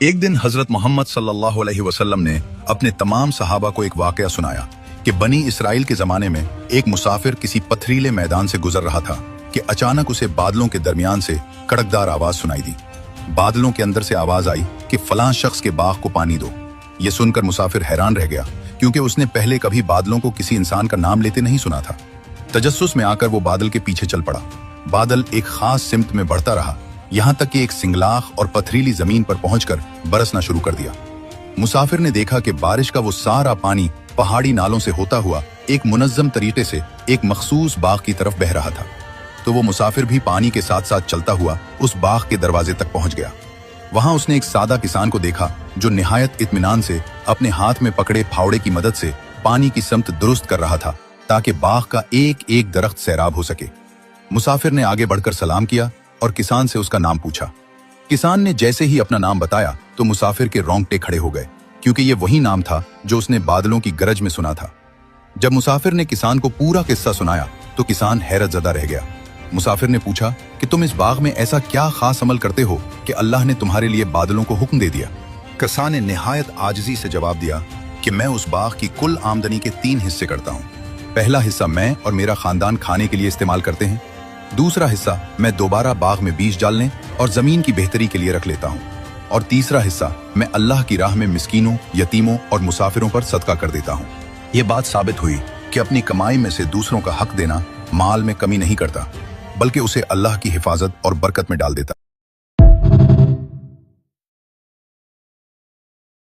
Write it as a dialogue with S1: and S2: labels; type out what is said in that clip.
S1: ایک دن حضرت محمد صلی اللہ علیہ وسلم نے اپنے تمام صحابہ کو ایک واقعہ سنایا کہ بنی اسرائیل کے زمانے میں ایک مسافر کسی پتھریلے میدان سے گزر رہا تھا کہ اچانک اسے بادلوں کے درمیان سے کڑکدار آواز سنائی دی۔ بادلوں کے اندر سے آواز آئی کہ فلاں شخص کے باغ کو پانی دو۔ یہ سن کر مسافر حیران رہ گیا کیونکہ اس نے پہلے کبھی بادلوں کو کسی انسان کا نام لیتے نہیں سنا تھا۔ تجسس میں آ کر وہ بادل کے پیچھے چل پڑا۔ بادل ایک خاص سمت میں بڑھتا رہا یہاں تک کہ ایک سنگلاخ اور پتھریلی زمین پر پہنچ کر برسنا شروع کر دیا۔ مسافر نے دیکھا کہ بارش کا وہ سارا پانی پہاڑی نالوں سے ہوتا ہوا ایک منظم طریقے سے ایک مخصوص باغ کی طرف بہہ رہا تھا۔ تو وہ مسافر بھی پانی کے ساتھ ساتھ چلتا ہوا اس باغ کے دروازے تک پہنچ گیا۔ وہاں اس نے ایک سادہ کسان کو دیکھا جو نہایت اطمینان سے اپنے ہاتھ میں پکڑے پھاوڑے کی مدد سے پانی کی سمت درست کر رہا تھا تاکہ باغ کا ایک ایک درخت سیراب ہو سکے۔ مسافر نے آگے بڑھ کر سلام کیا اور کسان سے اس کا نام پوچھا۔ کسان نے جیسے ہی اپنا نام بتایا تو مسافر کے رونگٹے کھڑے ہو گئے کیونکہ یہ وہی نام تھا جو اس نے بادلوں کی گرج میں سنا تھا۔ جب مسافر نے کسان کو پورا قصہ سنایا تو کسان حیرت زدہ رہ گیا۔ مسافر نے پوچھا کہ تم اس باغ میں ایسا کیا خاص عمل کرتے ہو کہ اللہ نے تمہارے لیے بادلوں کو حکم دے دیا؟ کسان نے نہایت عاجزی سے جواب دیا کہ میں اس باغ کی کل آمدنی کے 3 حصے کرتا ہوں۔ پہلا حصہ میں اور میرا خاندان کھانے کے لیے استعمال کرتے ہیں، دوسرا حصہ میں دوبارہ باغ میں بیج ڈالنے اور زمین کی بہتری کے لیے رکھ لیتا ہوں، اور تیسرا حصہ میں اللہ کی راہ میں مسکینوں، یتیموں اور مسافروں پر صدقہ کر دیتا ہوں۔ یہ بات ثابت ہوئی کہ اپنی کمائی میں سے دوسروں کا حق دینا مال میں کمی نہیں کرتا بلکہ اسے اللہ کی حفاظت اور برکت میں ڈال دیتا ہے۔